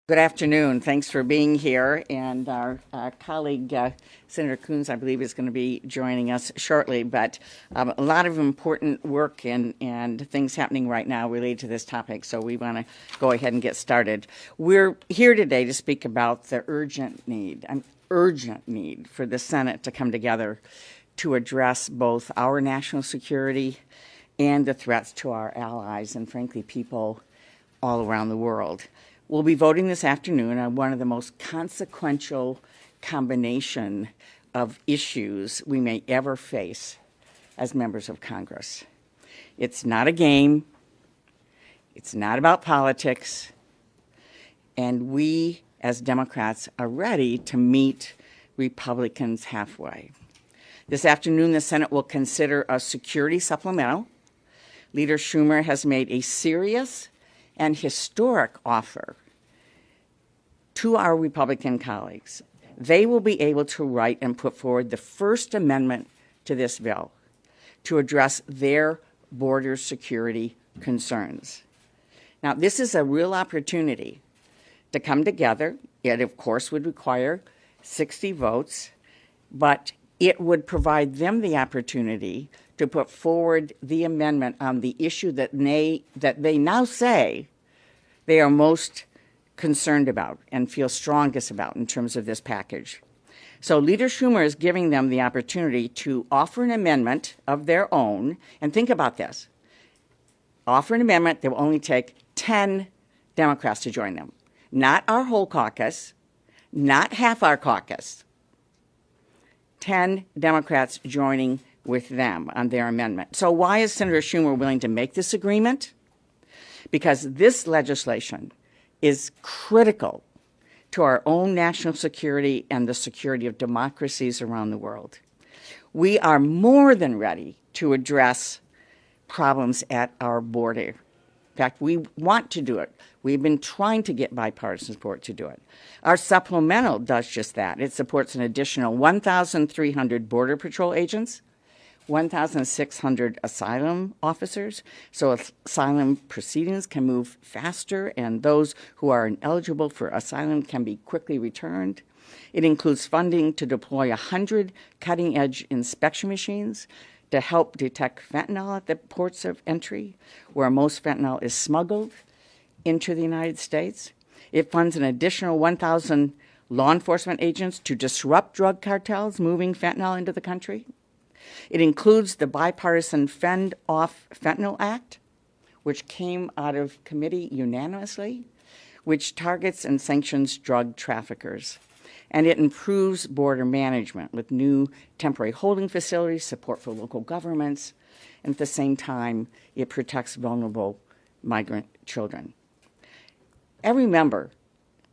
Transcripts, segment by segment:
Good afternoon. Thanks for being here. And our colleague, Senator Coons, I believe, is going to be joining us shortly. But a lot of important work and things happening right now related to this topic. So we want to go ahead and get started. We're here today to speak about the urgent need for the Senate to come together to address both our national security and the threats to our allies and, frankly, people all around the world. We'll be voting this afternoon on one of the most consequential combination of issues we may ever face as members of Congress. It's not a game. It's not about politics. And we, as Democrats, are ready to meet Republicans halfway. This afternoon, the Senate will consider a security supplemental. Leader Schumer has made a serious and historic offer to our Republican colleagues. They will be able to write and put forward the First Amendment to this bill to address their border security concerns. Now, this is a real opportunity to come together. It, of course, would require 60 votes, but it would provide them the opportunity to put forward the amendment on the issue that they now say they are most concerned about and feel strongest about in terms of this package. So Leader Schumer is giving them the opportunity to offer an amendment of their own, and think about this. Offer an amendment that will only take 10 Democrats to join them. Not our whole caucus, not half our caucus. 10 Democrats joining with them on their amendment. So why is Senator Schumer willing to make this agreement? Because this legislation is critical to our own national security and the security of democracies around the world. We are more than ready to address problems at our border. In fact, we want to do it. We've been trying to get bipartisan support to do it. Our supplemental does just that. It supports an additional 1,300 Border Patrol agents, 1,600 asylum officers, so asylum proceedings can move faster and those who are ineligible for asylum can be quickly returned. It includes funding to deploy 100 cutting-edge inspection machines to help detect fentanyl at the ports of entry, where most fentanyl is smuggled into the United States. It funds an additional 1,000 law enforcement agents to disrupt drug cartels moving fentanyl into the country. It includes the bipartisan Fend Off Fentanyl Act, which came out of committee unanimously, which targets and sanctions drug traffickers. And it improves border management with new temporary holding facilities, support for local governments, and at the same time, it protects vulnerable migrant children. Every member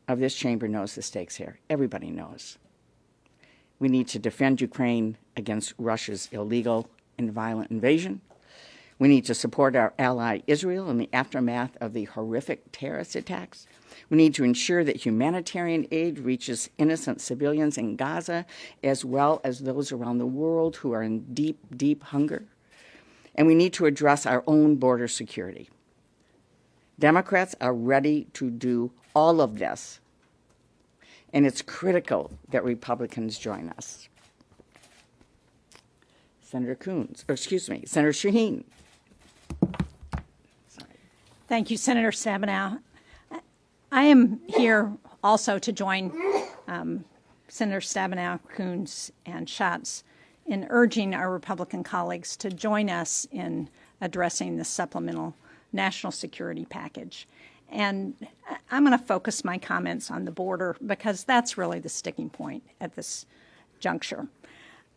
of this chamber knows the stakes here. Everybody knows. We need to defend Ukraine against Russia's illegal and violent invasion. We need to support our ally Israel in the aftermath of the horrific terrorist attacks. We need to ensure that humanitarian aid reaches innocent civilians in Gaza, as well as those around the world who are in deep, deep hunger. And we need to address our own border security. Democrats are ready to do all of this. And it's critical that Republicans join us. Senator Shaheen. Sorry. Thank you, Senator Stabenow. I am here also to join Senator Stabenow, Coons, and Schatz in urging our Republican colleagues to join us in addressing the supplemental national security package. And I'm going to focus my comments on the border because that's really the sticking point at this juncture.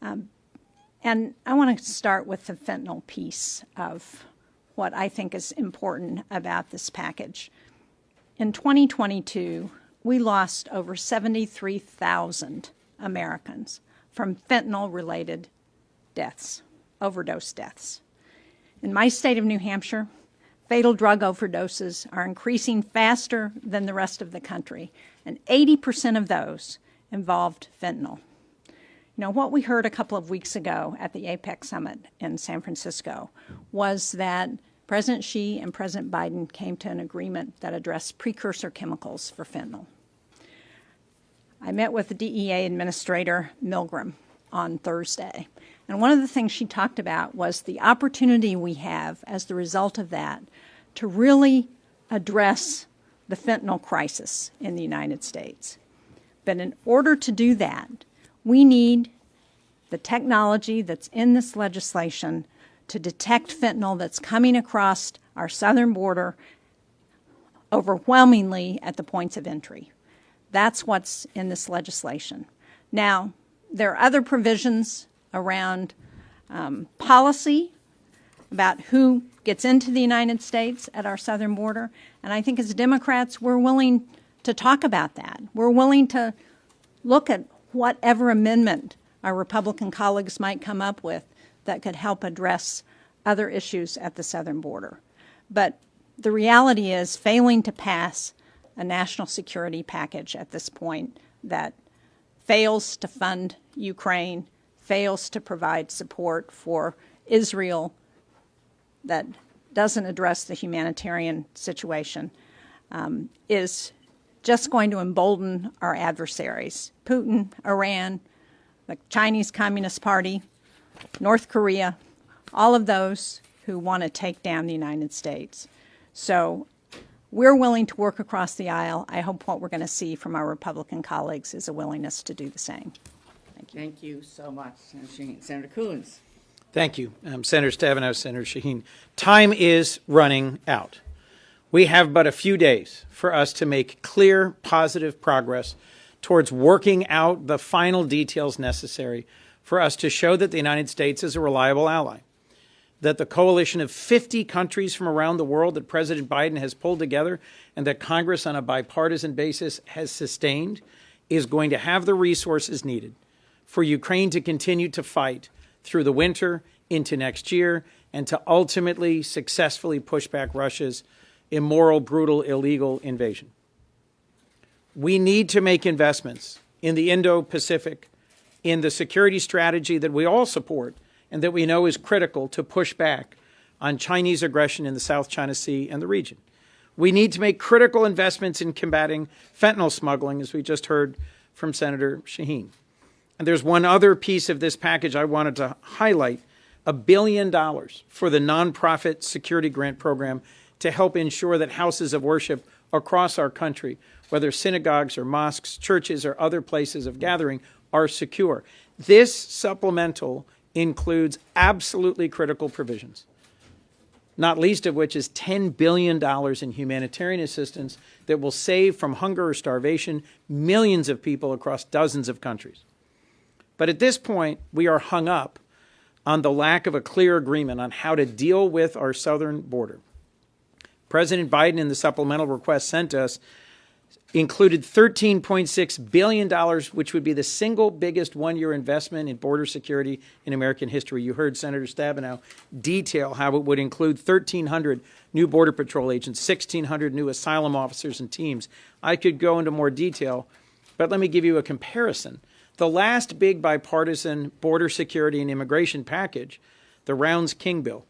And I want to start with the fentanyl piece of what I think is important about this package. In 2022, we lost over 73,000 Americans from fentanyl-related deaths, overdose deaths. In my state of New Hampshire, fatal drug overdoses are increasing faster than the rest of the country, and 80% of those involved fentanyl. You know, what we heard a couple of weeks ago at the APEC summit in San Francisco was that President Xi and President Biden came to an agreement that addressed precursor chemicals for fentanyl. I met with the DEA Administrator Milgram on Thursday, and one of the things she talked about was the opportunity we have as the result of that to really address the fentanyl crisis in the United States. But in order to do that, we need the technology that's in this legislation to detect fentanyl that's coming across our southern border overwhelmingly at the points of entry. That's what's in this legislation. Now, there are other provisions around policy about who gets into the United States at our southern border, and I think as Democrats, we're willing to talk about that. We're willing to look at whatever amendment our Republican colleagues might come up with that could help address other issues at the southern border. But the reality is failing to pass a national security package at this point that fails to fund Ukraine, fails to provide support for Israel, that doesn't address the humanitarian situation, is just going to embolden our adversaries. Putin, Iran, the Chinese Communist Party, North Korea, all of those who want to take down the United States. So we're willing to work across the aisle. I hope what we're going to see from our Republican colleagues is a willingness to do the same. Thank you. Thank you so much, Senator Shaheen. Senator Coons. Thank you, Senator Stabenow, Senator Shaheen. Time is running out. We have but a few days for us to make clear, positive progress towards working out the final details necessary for us to show that the United States is a reliable ally, that the coalition of 50 countries from around the world that President Biden has pulled together and that Congress on a bipartisan basis has sustained is going to have the resources needed for Ukraine to continue to fight through the winter into next year and to ultimately successfully push back Russia's immoral, brutal, illegal invasion. We need to make investments in the Indo-Pacific, in the security strategy that we all support and that we know is critical to push back on Chinese aggression in the South China Sea and the region. We need to make critical investments in combating fentanyl smuggling, as we just heard from Senator Shaheen. And there's one other piece of this package I wanted to highlight, $1 billion for the nonprofit security grant program to help ensure that houses of worship across our country, whether synagogues or mosques, churches, or other places of gathering, are secure. This supplemental includes absolutely critical provisions, not least of which is $10 billion in humanitarian assistance that will save from hunger or starvation millions of people across dozens of countries. But at this point, we are hung up on the lack of a clear agreement on how to deal with our southern border. President Biden, in the supplemental request sent us, included $13.6 billion, which would be the single biggest one-year investment in border security in American history. You heard Senator Stabenow detail how it would include 1,300 new Border Patrol agents, 1,600 new asylum officers and teams. I could go into more detail, but let me give you a comparison. The last big bipartisan border security and immigration package, the Rounds-King bill,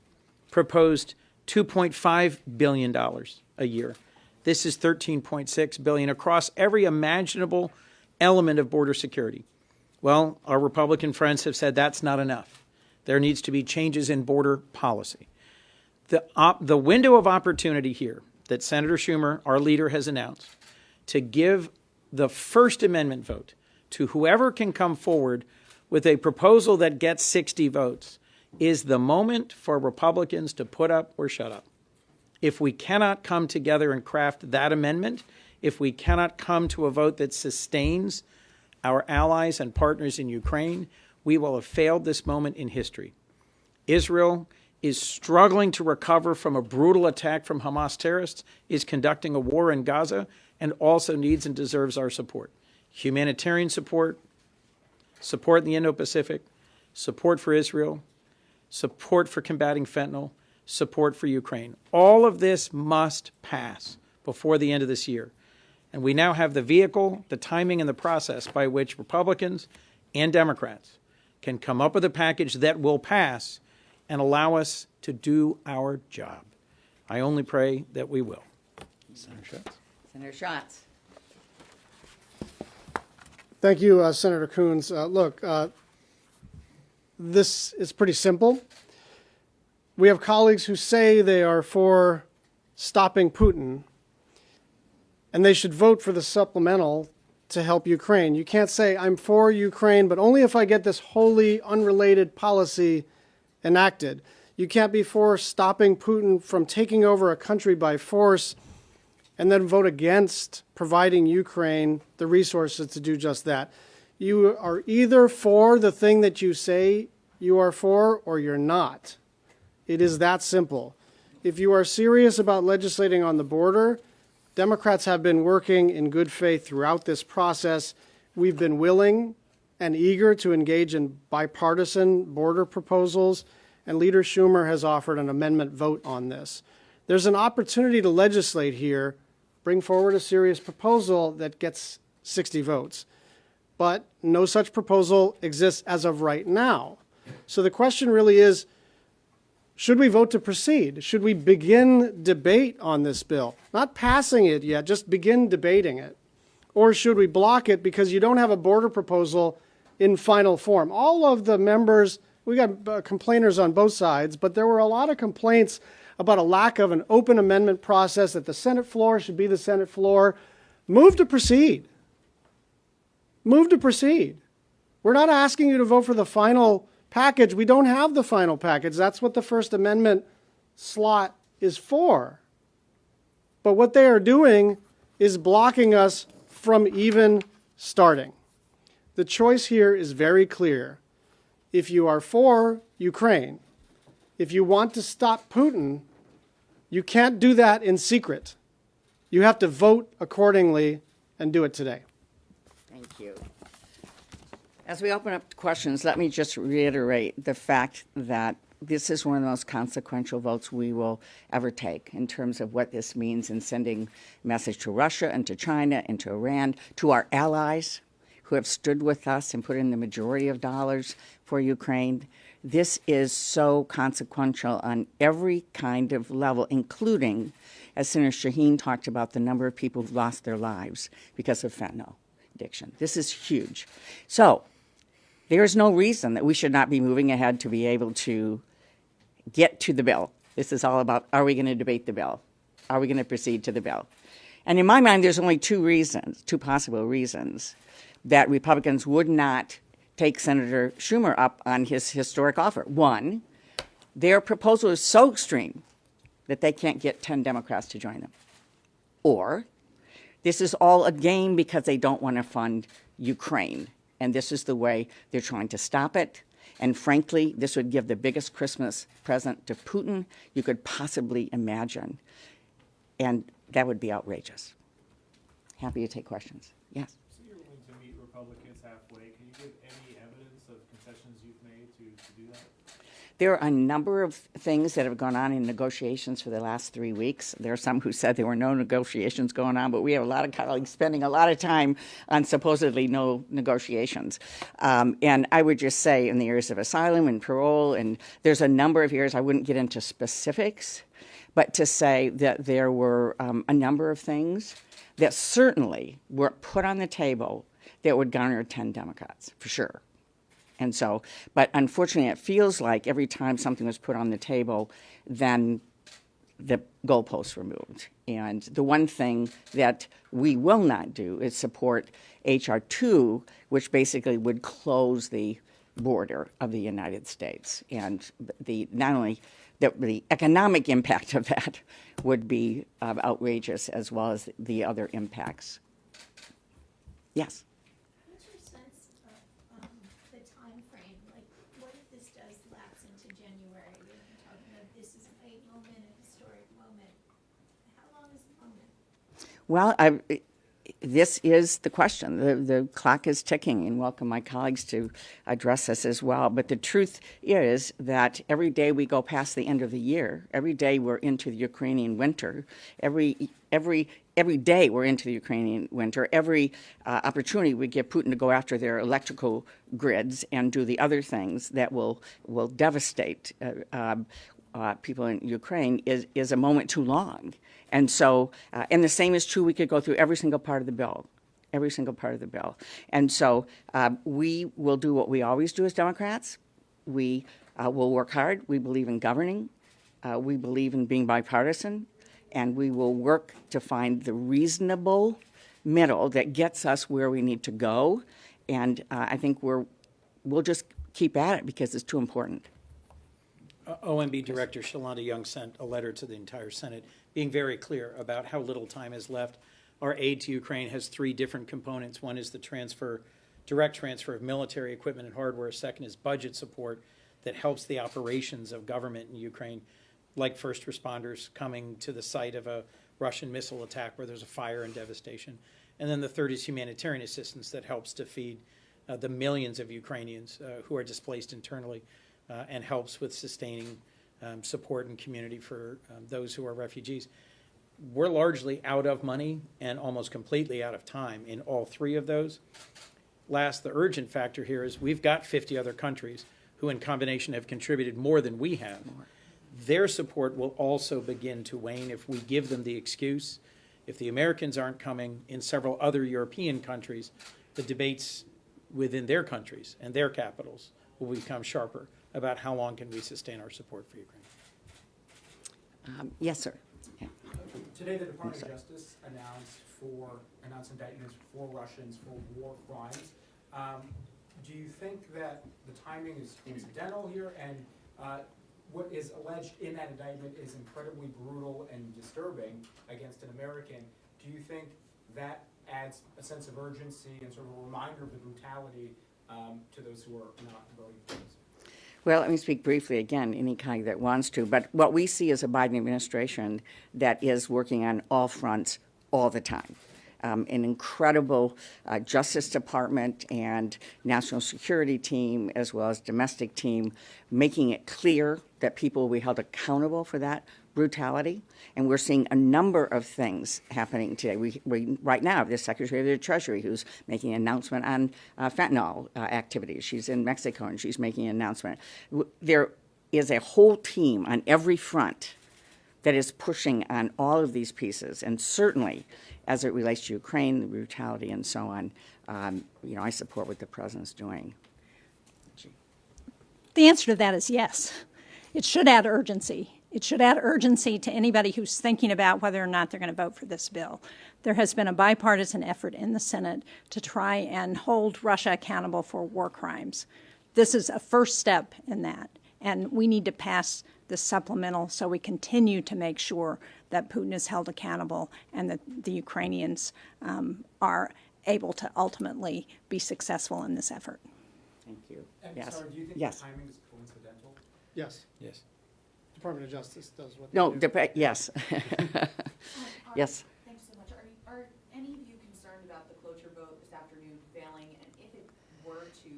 proposed $2.5 billion a year. This is $13.6 billion across every imaginable element of border security. Well, our Republican friends have said that's not enough. There needs to be changes in border policy. The window of opportunity here that Senator Schumer, our leader, has announced to give the First Amendment vote to whoever can come forward with a proposal that gets 60 votes is the moment for Republicans to put up or shut up. If we cannot come together and craft that amendment, if we cannot come to a vote that sustains our allies and partners in Ukraine, we will have failed this moment in history. Israel is struggling to recover from a brutal attack from Hamas terrorists, is conducting a war in Gaza, and also needs and deserves our support. Humanitarian support, support in the Indo-Pacific, support for Israel, support for combating fentanyl, support for Ukraine. All of this must pass before the end of this year. And we now have the vehicle, the timing, and the process by which Republicans and Democrats can come up with a package that will pass and allow us to do our job. I only pray that we will. Senator Schatz. Senator Schatz. Thank you, Senator Coons. This is pretty simple. We have colleagues who say they are for stopping Putin, and they should vote for the supplemental to help Ukraine. You can't say, I'm for Ukraine, but only if I get this wholly unrelated policy enacted. You can't be for stopping Putin from taking over a country by force and then vote against providing Ukraine the resources to do just that. You are either for the thing that you say you are for, or you're not. It is that simple. If you are serious about legislating on the border, Democrats have been working in good faith throughout this process. We've been willing and eager to engage in bipartisan border proposals, and Leader Schumer has offered an amendment vote on this. There's an opportunity to legislate here, bring forward a serious proposal that gets 60 votes. But no such proposal exists as of right now. So the question really is, should we vote to proceed? Should we begin debate on this bill? Not passing it yet, just begin debating it. Or should we block it because you don't have a border proposal in final form? All of the members, we got complainers on both sides, but there were a lot of complaints about a lack of an open amendment process, that the Senate floor should be the Senate floor. Move to proceed. Move to proceed. We're not asking you to vote for the final package. We don't have the final package. That's what the First Amendment slot is for. But what they are doing is blocking us from even starting. The choice here is very clear. If you are for Ukraine, if you want to stop Putin, you can't do that in secret. You have to vote accordingly and do it today. Thank you. As we open up to questions, let me just reiterate the fact that this is one of the most consequential votes we will ever take in terms of what this means in sending a message to Russia and to China and to Iran, to our allies who have stood with us and put in the majority of dollars for Ukraine. This is so consequential on every kind of level, including, as Senator Shaheen talked about, the number of people who've lost their lives because of fentanyl addiction. This is huge. So there's no reason that we should not be moving ahead to be able to get to the bill. This is all about, are we going to debate the bill? Are we going to proceed to the bill? And in my mind, there's only two possible reasons that Republicans would not take Senator Schumer up on his historic offer. One, their proposal is so extreme that they can't get 10 Democrats to join them. Or this is all a game because they don't want to fund Ukraine. And this is the way they're trying to stop it. And frankly, this would give the biggest Christmas present to Putin you could possibly imagine. And that would be outrageous. Happy to take questions. Yes? So you're willing to meet Republicans halfway. Can you give any evidence of concessions you've made to do that? There are a number of things that have gone on in negotiations for the last 3 weeks. There are some who said there were no negotiations going on, but we have a lot of colleagues spending a lot of time on supposedly no negotiations. And I would just say in the areas of asylum and parole, and there's a number of areas, I wouldn't get into specifics, but to say that there were a number of things that certainly were put on the table that would garner 10 Democrats, for sure. And so, but unfortunately, it feels like every time something was put on the table, then the goalposts were moved. And the one thing that we will not do is support H.R. 2, which basically would close the border of the United States. And not only the economic impact of that would be outrageous, as well as the other impacts. Yes? What's your sense of the time frame? Like, what if this does lapse into January? We've been talking about this is a late moment, a historic moment. How long is the moment? Well, this is the question. The clock is ticking, and welcome my colleagues to address this as well. But the truth is that every day we go past the end of the year, every day we're into the Ukrainian winter, every day we're into the Ukrainian winter, every opportunity we give Putin to go after their electrical grids and do the other things that will devastate people in Ukraine is a moment too long. And so, and the same is true, we could go through every single part of the bill. Every single part of the bill. And so we will do what we always do as Democrats. We will work hard. We believe in governing. We believe in being bipartisan. And we will work to find the reasonable middle that gets us where we need to go. And I think we'll just keep at it because it's too important. OMB Director Shalonda Young sent a letter to the entire Senate being very clear about how little time is left. Our aid to Ukraine has 3 different components. One is the direct transfer of military equipment and hardware. Second is budget support that helps the operations of government in Ukraine, like first responders coming to the site of a Russian missile attack where there's a fire and devastation. And then the third is humanitarian assistance that helps to feed the millions of Ukrainians who are displaced internally and helps with sustaining support and community for those who are refugees. We're largely out of money and almost completely out of time in all 3 of those. Last, the urgent factor here is we've got 50 other countries who in combination have contributed more than we have. Their support will also begin to wane if we give them the excuse. If the Americans aren't coming in several other European countries, the debates within their countries and their capitals will become sharper about how long can we sustain our support for Ukraine. Yes, sir. Yeah. Today, the Department of Justice announced indictments for Russians for war crimes. Do you think that the timing is incidental here, and what is alleged in that indictment is incredibly brutal and disturbing against an American? Do you think that adds a sense of urgency and sort of a reminder of the brutality to those who are not voting for this? Well, let me speak briefly again, any colleague that wants to, but what we see is a Biden administration that is working on all fronts all the time. An incredible Justice Department and national security team, as well as domestic team, making it clear that people will be held accountable for that brutality. And we're seeing a number of things happening today. We right now have the Secretary of the Treasury who's making an announcement on fentanyl activities. She's in Mexico and she's making an announcement. There is a whole team on every front that is pushing on all of these pieces, and certainly as it relates to Ukraine, the brutality and so on, I support what the president's doing. The answer to that is yes. It should add urgency. It should add urgency to anybody who's thinking about whether or not they're going to vote for this bill. There has been a bipartisan effort in the Senate to try and hold Russia accountable for war crimes. This is a first step in that, and we need to pass the supplemental so we continue to make sure that Putin is held accountable and that the Ukrainians are able to ultimately be successful in this effort. Thank you. And Yes. sorry, do you think Yes. the timing is coincidental? Yes, Yes. Department of Justice does what No, they do. yes. Yes. Thanks so much. Are any of you concerned about the cloture vote this afternoon failing? And if it were to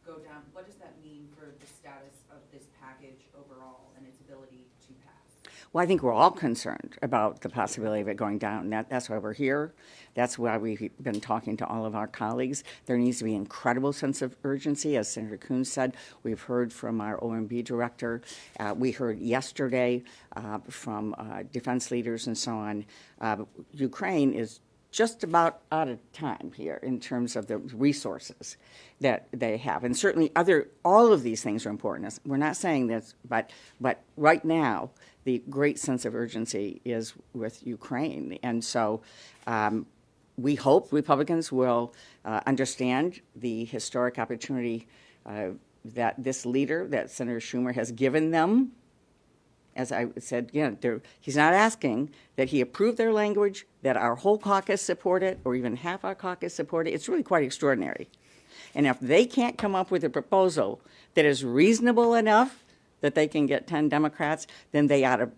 go down, what does that mean for the status of this package overall and its ability to pass? Well, I think we're all concerned about the possibility of it going down. That's why we're here. That's why we've been talking to all of our colleagues. There needs to be an incredible sense of urgency. As Senator Coons said, we've heard from our OMB director. We heard yesterday from defense leaders and so on. Ukraine is just about out of time here in terms of the resources that they have. And certainly all of these things are important. We're not saying this, but right now, the great sense of urgency is with Ukraine. And so we hope Republicans will understand the historic opportunity that this leader, that Senator Schumer has given them. As I said, he's not asking that he approve their language, that our whole caucus support it, or even half our caucus support it. It's really quite extraordinary. And if they can't come up with a proposal that is reasonable enough that they can get 10 Democrats, then they ought to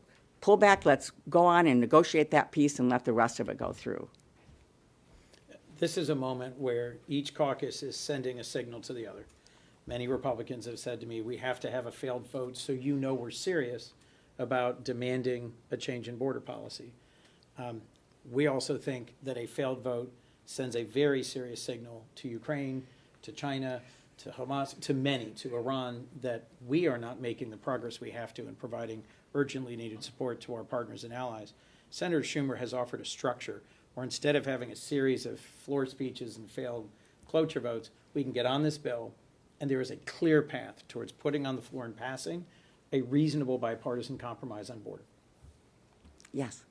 pull back, let's go on and negotiate that piece and let the rest of it go through. This is a moment where each caucus is sending a signal to the other. Many Republicans have said to me, we have to have a failed vote so you know we're serious about demanding a change in border policy. We also think that a failed vote sends a very serious signal to Ukraine, to China, to Hamas, to many, to Iran, that we are not making the progress we have to in providing urgently needed support to our partners and allies. Senator Schumer has offered a structure where instead of having a series of floor speeches and failed cloture votes, we can get on this bill, and there is a clear path towards putting on the floor and passing a reasonable bipartisan compromise on border. Yes.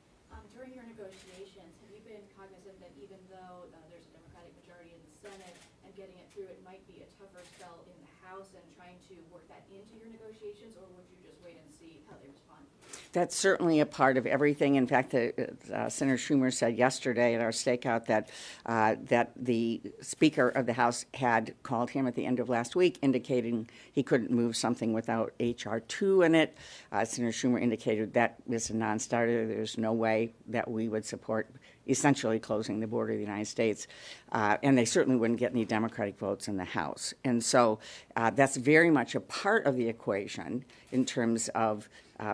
During your negotiations, have you been cognizant that even though there's a Democratic majority in the Senate and getting it through, it might be a tougher sell in the House and trying to work that into your negotiations, or would you just wait and see how they respond? That's certainly a part of everything. In fact, Senator Schumer said yesterday at our stakeout that that the Speaker of the House had called him at the end of last week, indicating he couldn't move something without H.R. 2 in it. Senator Schumer indicated that is a non-starter. There's no way that we would support essentially closing the border of the United States. And they certainly wouldn't get any Democratic votes in the House. And so that's very much a part of the equation in terms of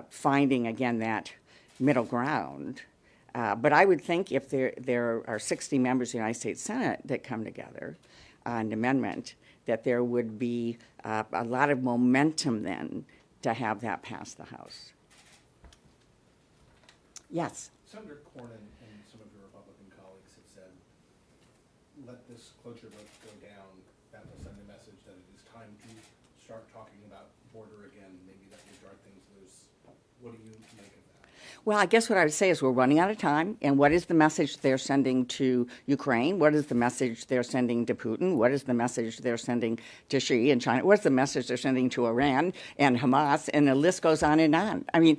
finding, again, that middle ground. But I would think if there are 60 members of the United States Senate that come together on an amendment, that there would be a lot of momentum then to have that pass the House. Yes. Senator Cornyn and some of your Republican colleagues have said, let this cloture vote go down. That will send a message that it is time to start talking about border again. Maybe that will drive things loose. What do you make of that? Well, I guess what I would say is we're running out of time, and what is the message they're sending to Ukraine? What is the message they're sending to Putin? What is the message they're sending to Xi and China? What's the message they're sending to Iran and Hamas? And the list goes on and on. I mean,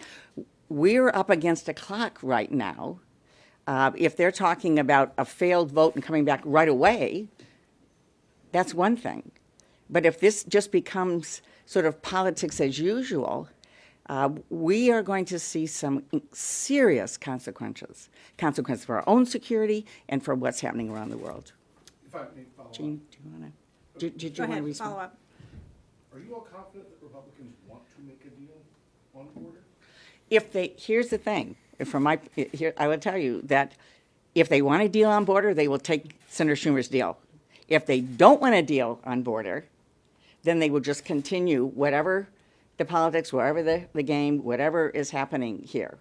we're up against a clock right now. If they're talking about a failed vote and coming back right away, that's one thing. But if this just becomes sort of politics as usual, we are going to see some serious consequences for our own security and for what's happening around the world. If I may follow Jeanne, do you want to? Did you Go want to ahead, respond? follow up. up, are you all confident that Republicans want to make a deal on the border? Here's the thing, I will tell you that if they want a deal on border, they will take Senator Schumer's deal. If they don't want a deal on border, then they will just continue whatever the politics, whatever the game, whatever is happening here.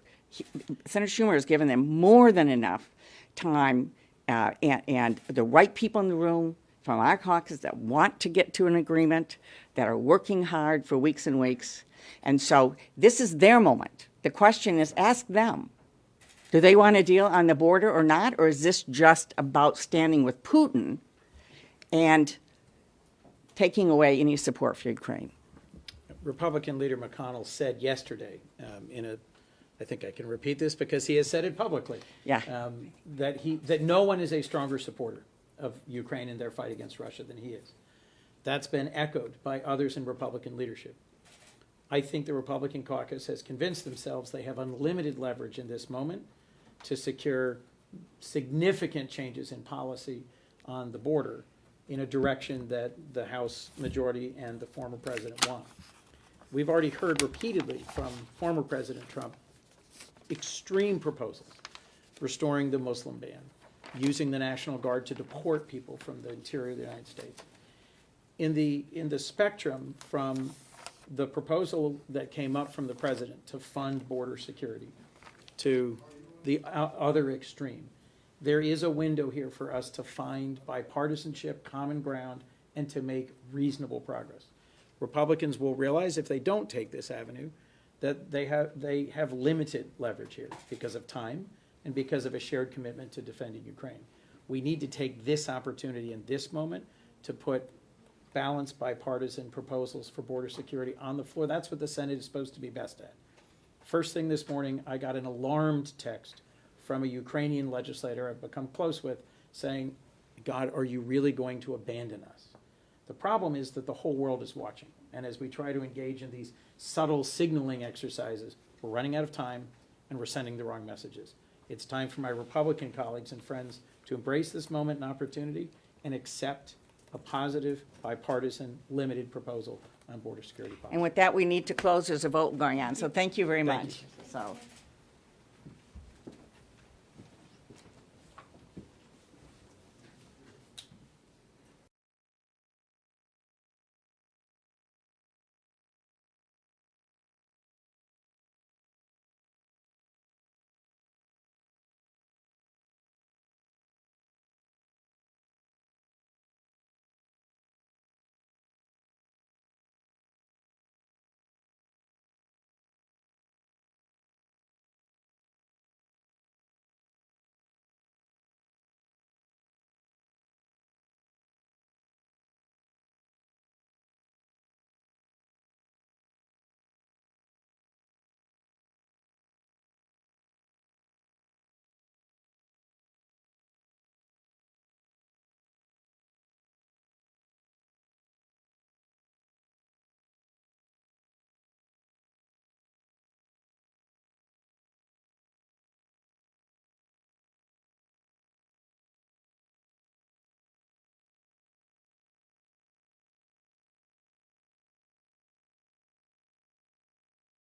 Senator Schumer has given them more than enough time and the right people in the room from our caucus that want to get to an agreement, that are working hard for weeks and weeks. And so this is their moment. The question is, ask them. Do they want a deal on the border or not? Or is this just about standing with Putin and taking away any support for Ukraine? Republican leader McConnell said yesterday, I think I can repeat this because he has said it publicly, that no one is a stronger supporter of Ukraine in their fight against Russia than he is. That's been echoed by others in Republican leadership. I think the Republican caucus has convinced themselves they have unlimited leverage in this moment to secure significant changes in policy on the border in a direction that the House majority and the former president want. We've already heard repeatedly from former President Trump extreme proposals, restoring the Muslim ban, using the National Guard to deport people from the interior of the United States. In the spectrum from the proposal that came up from the president to fund border security to the other extreme, there is a window here for us to find bipartisanship, common ground, and to make reasonable progress. Republicans will realize if they don't take this avenue that they have limited leverage here because of time and because of a shared commitment to defending Ukraine. We need to take this opportunity in this moment to put balanced bipartisan proposals for border security on the floor. That's what the Senate is supposed to be best at. First thing this morning, I got an alarmed text from a Ukrainian legislator I've become close with saying, God, are you really going to abandon us? The problem is that the whole world is watching. And as we try to engage in these subtle signaling exercises, we're running out of time and we're sending the wrong messages. It's time for my Republican colleagues and friends to embrace this moment and opportunity and accept a positive, bipartisan, limited proposal on border security policy. And with that, we need to close. There's a vote going on. So thank you very much. So.